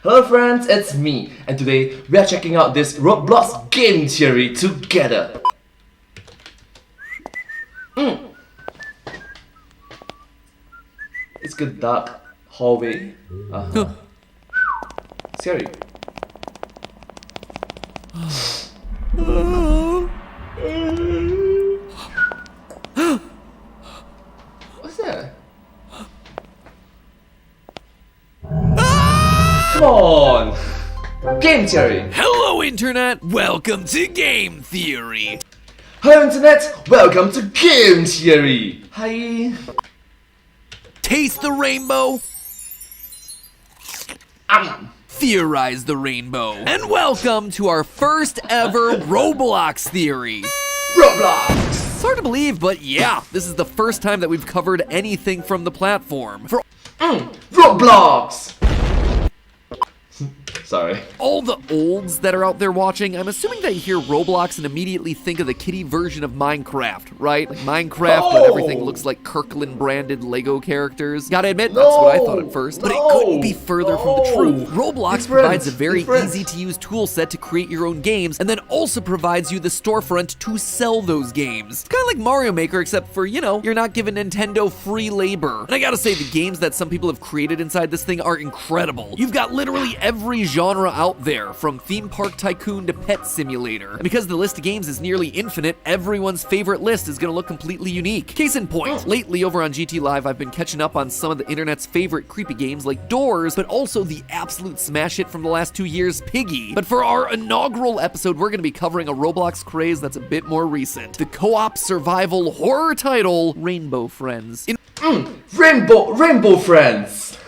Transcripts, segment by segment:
Hello friends, it's me, and today we are checking out this Roblox game theory together. It's a dark hallway. Scary. What's that? Come on! Game theory! Hello Internet, welcome to Game Theory! Hello Internet, welcome to Game Theory! Hi! Taste the rainbow, theorize the rainbow, and welcome to our first ever Roblox theory! Roblox! It's hard to believe, but yeah, this is the first time that we've covered anything from the platform. For Roblox! Sorry. all the olds that are out there watching, I'm assuming they hear Roblox and immediately think of the kiddie version of Minecraft, right? Like Minecraft, but everything looks like Kirkland branded Lego characters. Gotta admit, that's what I thought at first, but it couldn't be further from the truth. Roblox provides a very easy to use tool set to create your own games, and then also provides you the storefront to sell those games. It's kind of like Mario Maker, except for, you know, you're not giving Nintendo free labor. And I gotta say, the games that some people have created inside this thing are incredible. You've got literally every genre out there, from theme park tycoon to pet simulator. And because the list of games is nearly infinite, everyone's favorite list is gonna look completely unique. Case in point, lately over on GT Live, I've been catching up on some of the internet's favorite creepy games like Doors, but also the absolute smash hit from the last 2 years, Piggy. But for our inaugural episode, we're gonna be covering a Roblox craze that's a bit more recent. The co-op survival horror title, Rainbow Friends. Rainbow Friends!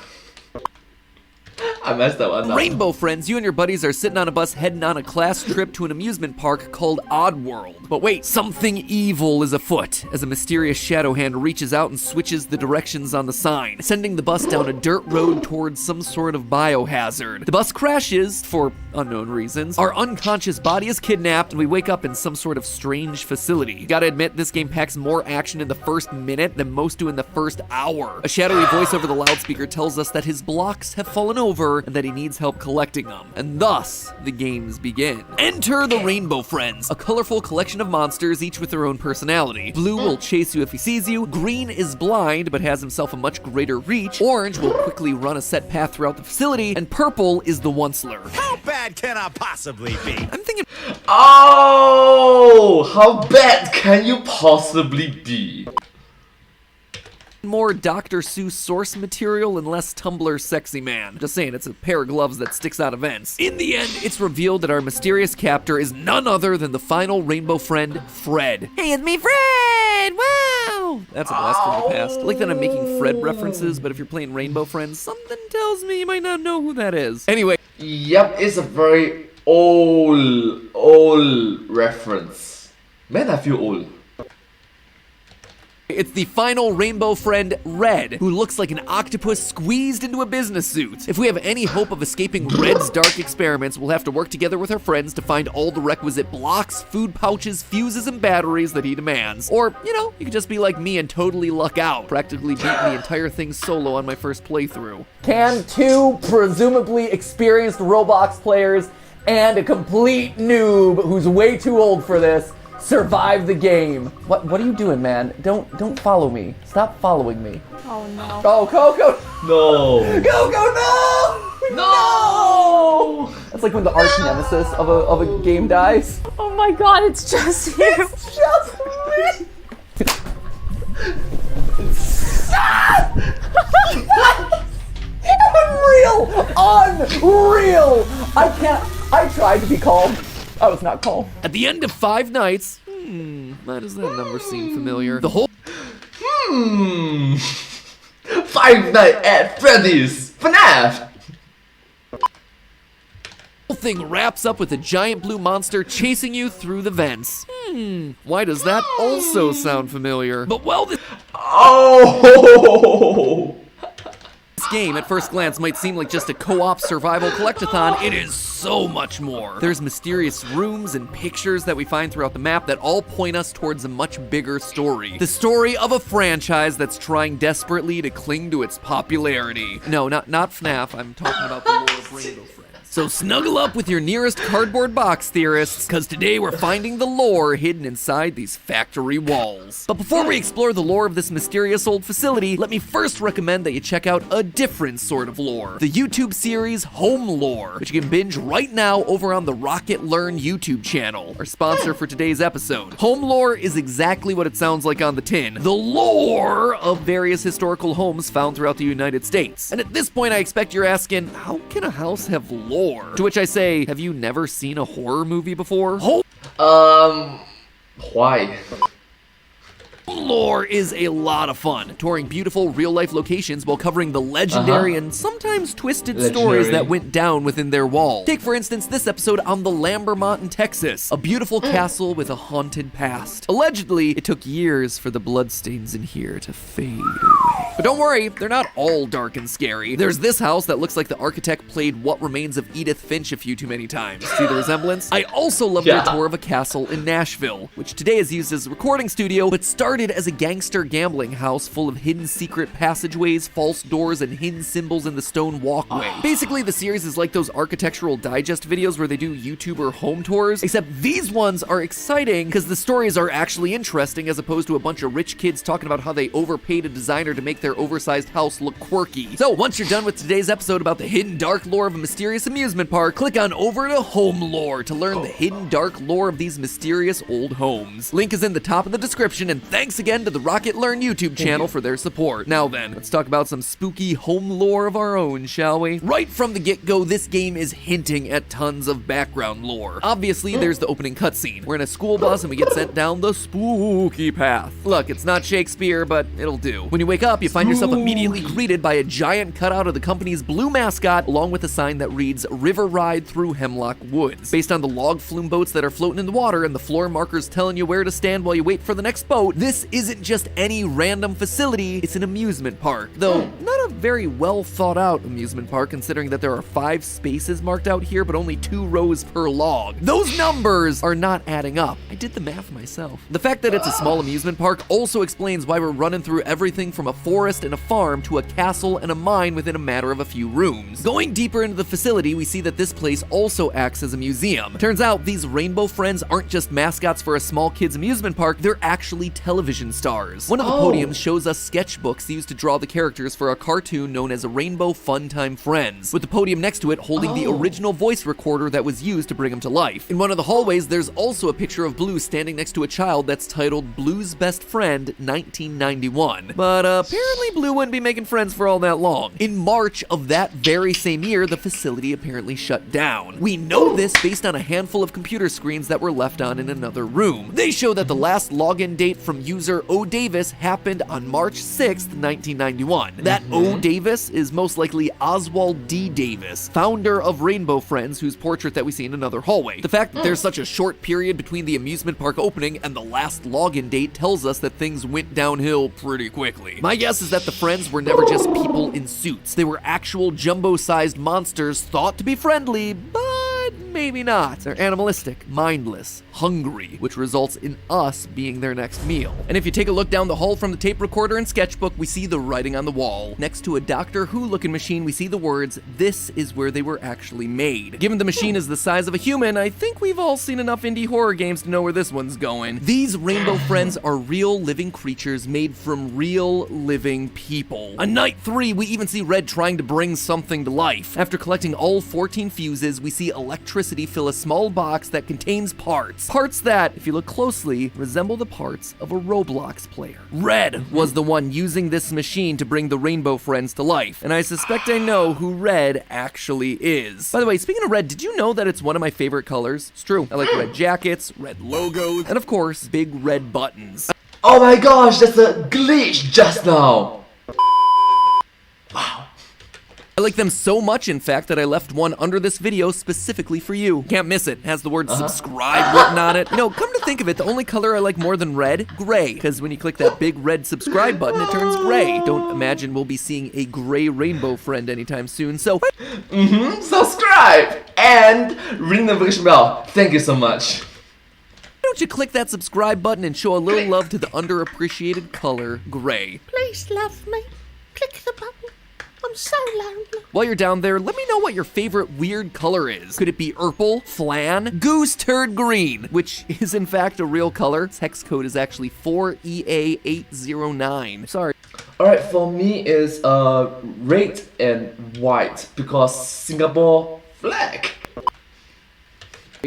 I messed that one up. Rainbow Friends, you and your buddies are sitting on a bus heading on a class trip to an amusement park called Oddworld. But wait, something evil is afoot as a mysterious shadow hand reaches out and switches the directions on the sign, sending the bus down a dirt road towards some sort of biohazard. The bus crashes for unknown reasons. Our unconscious body is kidnapped and we wake up in some sort of strange facility. Gotta admit, this game packs more action in the first minute than most do in the first hour. A shadowy voice over the loudspeaker tells us that his blocks have fallen over and that he needs help collecting them. And thus, the games begin. Enter the Rainbow Friends, a colorful collection of monsters, each with their own personality. Blue will chase you if he sees you, green is blind but has himself a much greater reach, orange will quickly run a set path throughout the facility, and purple is the onceler. How bad can I possibly be? I'm thinking, Oh! How bad can you possibly be? more Dr. Seuss source material and less Tumblr sexy man. Just saying, it's a pair of gloves that sticks out of ends. In the end, it's revealed that our mysterious captor is none other than the final rainbow friend, Fred. Hey, it's me, Fred! Wow! That's a blast from the past. I like that I'm making Fred references, but if you're playing Rainbow Friends, something tells me you might not know who that is. Anyway. Yep, it's a very old reference. Man, I feel old. It's the final rainbow friend, Red, who looks like an octopus squeezed into a business suit. If we have any hope of escaping Red's dark experiments, we'll have to work together with our friends to find all the requisite blocks, food pouches, fuses, and batteries that he demands. Or, you know, you could just be like me and totally luck out, practically beating the entire thing solo on my first playthrough. Can two presumably experienced Roblox players and a complete noob who's way too old for this survive the game? What are you doing, man? Don't follow me. Stop following me. Oh no. Oh, Coco! No! Coco, no! No! That's like when the arch nemesis of a game dies. Oh my god, it's just you. It's just me! Unreal! I tried to be calm. I was not calm. At the end of 5 nights, why does that number seem familiar? The whole Five Nights at Freddy's FNAF! thing wraps up with a giant blue monster chasing you through the vents. Why does that also sound familiar? But well, this Oh! game at first glance might seem like just a co-op survival collectathon, it is so much more. There's mysterious rooms and pictures that we find throughout the map that all point us towards a much bigger story. The story of a franchise that's trying desperately to cling to its popularity. No, not FNAF, I'm talking about the lore of Rainbow Friends. So snuggle up with your nearest cardboard box, theorists, because today we're finding the lore hidden inside these factory walls. But before we explore the lore of this mysterious old facility, let me first recommend that you check out a different sort of lore. The YouTube series Home Lore, which you can binge right now over on the Rocket Learn YouTube channel, our sponsor for today's episode. Home Lore is exactly what it sounds like on the tin. The lore of various historical homes found throughout the United States. And at this point, I expect you're asking, how can a house have lore? To which I say, have you never seen a horror movie before? Why? Lore is a lot of fun, touring beautiful real-life locations while covering the legendary and sometimes twisted stories that went down within their walls. Take, for instance, this episode on the Lambermont in Texas, a beautiful castle with a haunted past. Allegedly, it took years for the bloodstains in here to fade away. But don't worry, they're not all dark and scary. There's this house that looks like the architect played What Remains of Edith Finch a few too many times. See the resemblance? I also love their tour of a castle in Nashville, which today is used as a recording studio, but started as a gangster gambling house full of hidden secret passageways, false doors, and hidden symbols in the stone walkway. Basically, the series is like those architectural digest videos where they do YouTuber home tours, except these ones are exciting because the stories are actually interesting as opposed to a bunch of rich kids talking about how they overpaid a designer to make their oversized house look quirky. So once you're done with today's episode about the hidden dark lore of a mysterious amusement park, click on over to Home Lore to learn the hidden dark lore of these mysterious old homes. Link is in the top of the description, and thanks again to the Rocket Learn YouTube channel for their support. Now then, let's talk about some spooky home lore of our own, shall we? Right from the get-go, this game is hinting at tons of background lore. Obviously, there's the opening cutscene. We're in a school bus and we get sent down the spooky path. Look, it's not Shakespeare, but it'll do. When you wake up, you find yourself immediately greeted by a giant cutout of the company's blue mascot, along with a sign that reads, "River Ride Through Hemlock Woods." Based on the log flume boats that are floating in the water and the floor markers telling you where to stand while you wait for the next boat, this isn't just any random facility, it's an amusement park. Though, not a very well thought out amusement park considering that there are 5 spaces marked out here but only 2 rows per log. Those numbers are not adding up. I did the math myself. The fact that it's a small amusement park also explains why we're running through everything from a forest and a farm to a castle and a mine within a matter of a few rooms. Going deeper into the facility, we see that this place also acts as a museum. Turns out these Rainbow Friends aren't just mascots for a small kid's amusement park, they're actually television stars. One of the podiums shows us sketchbooks used to draw the characters for a cartoon known as Rainbow Funtime Friends, with the podium next to it holding the original voice recorder that was used to bring him to life. In one of the hallways, there's also a picture of Blue standing next to a child that's titled Blue's Best Friend 1991. But apparently Blue wouldn't be making friends for all that long. In March of that very same year, the facility apparently shut down. We know this based on a handful of computer screens that were left on in another room. They show that the last login date from user O Davis happened on March 6th, 1991. That O Davis is most likely Oswald D. Davis, founder of Rainbow Friends, whose portrait that we see in another hallway. The fact that there's such a short period between the amusement park opening and the last login date tells us that things went downhill pretty quickly. My guess is that the friends were never just people in suits. They were actual jumbo-sized monsters thought to be friendly, but maybe not. They're animalistic, mindless, hungry, which results in us being their next meal. And if you take a look down the hall from the tape recorder and sketchbook, we see the writing on the wall. Next to a Doctor Who looking machine, we see the words, "This is where they were actually made." Given the machine is the size of a human, I think we've all seen enough indie horror games to know where this one's going. These Rainbow Friends are real living creatures made from real living people. On night 3, we even see Red trying to bring something to life. After collecting all 14 fuses, we see electricity fill a small box that contains parts. Parts that, if you look closely, resemble the parts of a Roblox player. Red was the one using this machine to bring the Rainbow Friends to life, and I suspect I know who Red actually is. By the way, speaking of red, did you know that it's one of my favorite colors? It's true. I like red jackets, red logos, and of course, big red buttons. Oh my gosh, that's a glitch just now. Wow. I like them so much, in fact, that I left one under this video specifically for you. Can't miss it. It has the word subscribe written on it. You know, come to think of it, the only color I like more than red, gray. Because when you click that big red subscribe button, it turns gray. Don't imagine we'll be seeing a gray rainbow friend anytime soon, so... Subscribe and ring the notification bell. Thank you so much. Why don't you click that subscribe button and show a little love to the underappreciated color, gray. Please love me. Click the button. I'm so lonely. While you're down there, let me know what your favorite weird color is. Could it be purple, flan, goose turd green, which is in fact a real color. Its hex code is actually 4EA809. Sorry. Alright, for me is red and white because Singapore flag.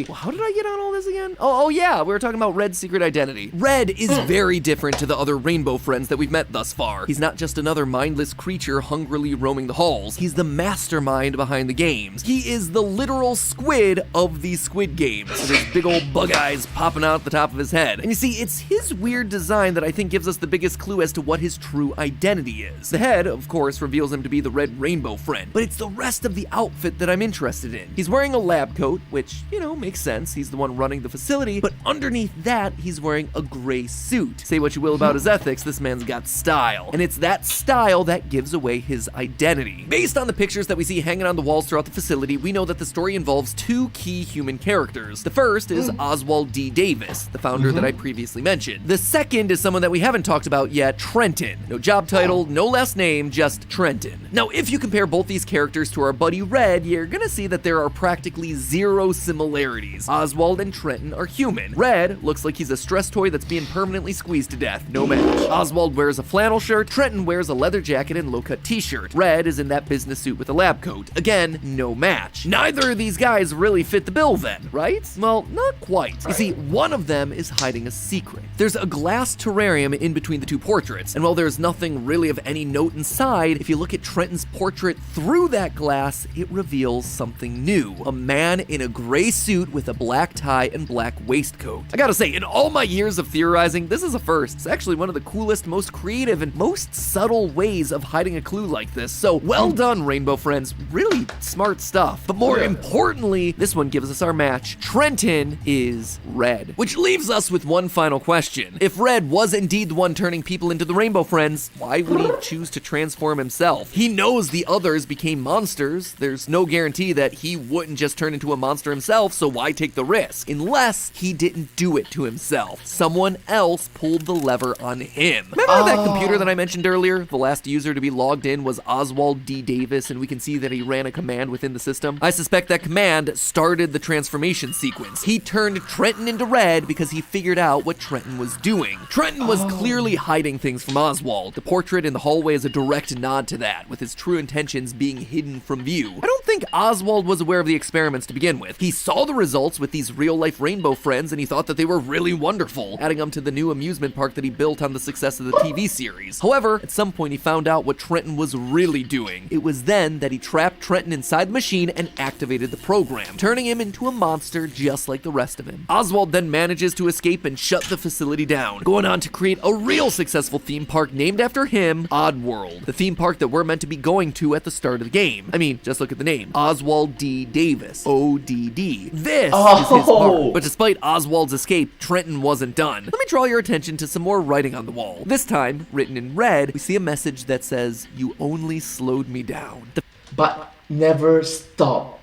Well, how did I get on all this again? Oh yeah, we were talking about Red's secret identity. Red is very different to the other rainbow friends that we've met thus far. He's not just another mindless creature hungrily roaming the halls. He's the mastermind behind the games. He is the literal squid of these squid games, with his big old bug eyes popping out the top of his head. And you see, it's his weird design that I think gives us the biggest clue as to what his true identity is. The head, of course, reveals him to be the red rainbow friend, but it's the rest of the outfit that I'm interested in. He's wearing a lab coat, which, you know, makes sense. He's the one running the facility, but underneath that, he's wearing a gray suit. Say what you will about his ethics, this man's got style. And it's that style that gives away his identity. Based on the pictures that we see hanging on the walls throughout the facility, we know that the story involves two key human characters. The first is Oswald D. Davis, the founder that I previously mentioned. The second is someone that we haven't talked about yet, Trenton. No job title, no last name, just Trenton. Now, if you compare both these characters to our buddy Red, you're gonna see that there are practically zero similarities. Oswald and Trenton are human. Red looks like he's a stress toy that's being permanently squeezed to death. No match. Oswald wears a flannel shirt. Trenton wears a leather jacket and low-cut t-shirt. Red is in that business suit with a lab coat. Again, no match. Neither of these guys really fit the bill then, right? Well, not quite. You see, one of them is hiding a secret. There's a glass terrarium in between the two portraits, and while there's nothing really of any note inside, if you look at Trenton's portrait through that glass, it reveals something new. A man in a gray suit with a black tie and black waistcoat. I gotta say, in all my years of theorizing, this is a first. It's actually one of the coolest, most creative, and most subtle ways of hiding a clue like this. So, well done, Rainbow Friends. Really smart stuff. But more importantly, this one gives us our match. Trenton is Red. Which leaves us with one final question. If Red was indeed the one turning people into the Rainbow Friends, why would he choose to transform himself? He knows the others became monsters. There's no guarantee that he wouldn't just turn into a monster himself, so why take the risk? Unless he didn't do it to himself. Someone else pulled the lever on him. Remember that computer that I mentioned earlier? The last user to be logged in was Oswald D. Davis, and we can see that he ran a command within the system. I suspect that command started the transformation sequence. He turned Trenton into Red because he figured out what Trenton was doing. Trenton was clearly hiding things from Oswald. The portrait in the hallway is a direct nod to that, with his true intentions being hidden from view. I don't think Oswald was aware of the experiments to begin with. He saw the results with these real-life rainbow friends, and he thought that they were really wonderful, adding them to the new amusement park that he built on the success of the TV series. However, at some point he found out what Trenton was really doing. It was then that he trapped Trenton inside the machine and activated the program, turning him into a monster just like the rest of him. Oswald then manages to escape and shut the facility down, going on to create a real successful theme park named after him, Oddworld, the theme park that we're meant to be going to at the start of the game. I mean, just look at the name. Oswald D. Davis. ODD. This is his park. But despite Oswald's escape, Trenton wasn't done. Let me draw your attention to some more writing on the wall. This time, written in red, we see a message that says, "You only slowed me down." But never stop.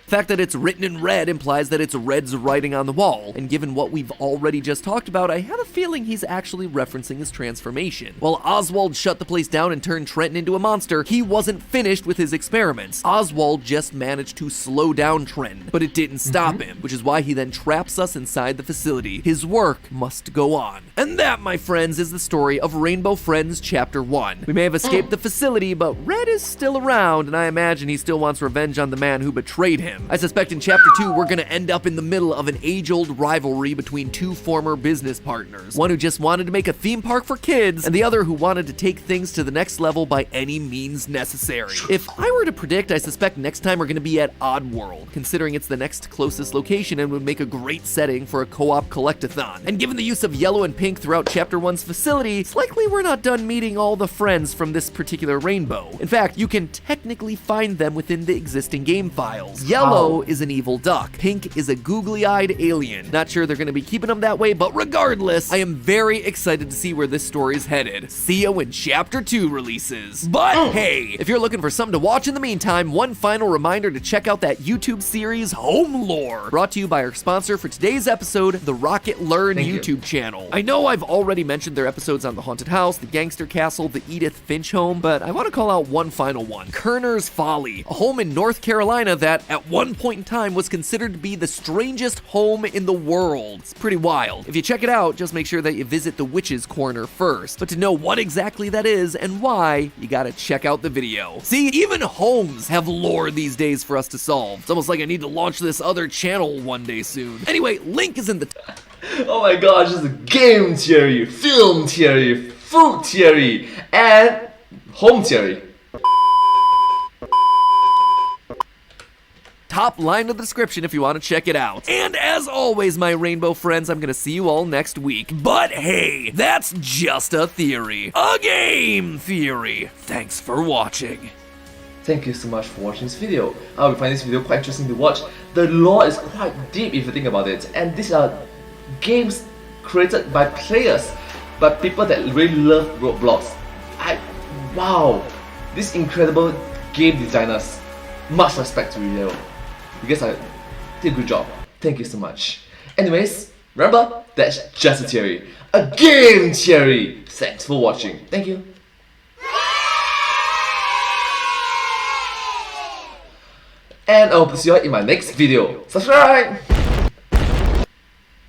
The fact that it's written in red implies that it's Red's writing on the wall, and given what we've already just talked about, I have a feeling he's actually referencing his transformation. While Oswald shut the place down and turned Trenton into a monster, he wasn't finished with his experiments. Oswald just managed to slow down Trenton, but it didn't stop him, which is why he then traps us inside the facility. His work must go on. And that, my friends, is the story of Rainbow Friends Chapter 1. We may have escaped the facility, but Red is still around, and I imagine he still wants revenge on the man who betrayed him. him. I suspect in Chapter 2, we're gonna end up in the middle of an age-old rivalry between two former business partners. One who just wanted to make a theme park for kids, and the other who wanted to take things to the next level by any means necessary. If I were to predict, I suspect next time we're gonna be at Oddworld, considering it's the next closest location and would make a great setting for a co-op collectathon. And given the use of yellow and pink throughout Chapter 1's facility, it's likely we're not done meeting all the friends from this particular rainbow. In fact, you can technically find them within the existing game files. Yellow is an evil duck. Pink is a googly-eyed alien. Not sure they're gonna be keeping them that way, but regardless, I am very excited to see where this story's headed. See ya when Chapter 2 releases. But hey, if you're looking for something to watch in the meantime, one final reminder to check out that YouTube series, Home Lore, brought to you by our sponsor for today's episode, the Rocket Learn YouTube channel. I know I've already mentioned their episodes on the Haunted House, the Gangster Castle, the Edith Finch home, but I want to call out one final one, Kerner's Folly, a home in North Carolina that at one point in time was considered to be the strangest home in the world. It's pretty wild. If you check it out, just make sure that you visit the Witch's Corner first. But to know what exactly that is and why, you gotta check out the video. See, even homes have lore these days for us to solve. It's almost like I need to launch this other channel one day soon. Anyway, link is in the Oh my gosh, this is game theory, film theory, food theory, and home theory. top line of the description if you want to check it out. And as always, my rainbow friends, I'm gonna see you all next week. But hey, that's just a theory. A game theory. Thanks for watching. Thank you so much for watching this video. I will find this video quite interesting to watch. The lore is quite deep if you think about it, and these are games created by players, by people that really love Roblox. Wow, these incredible game designers, much respect to you. You guys did a good job. Thank you so much. Anyways, remember, that's just a theory. A game theory! Thanks for watching. Thank you. And I hope to see you all in my next video. Subscribe!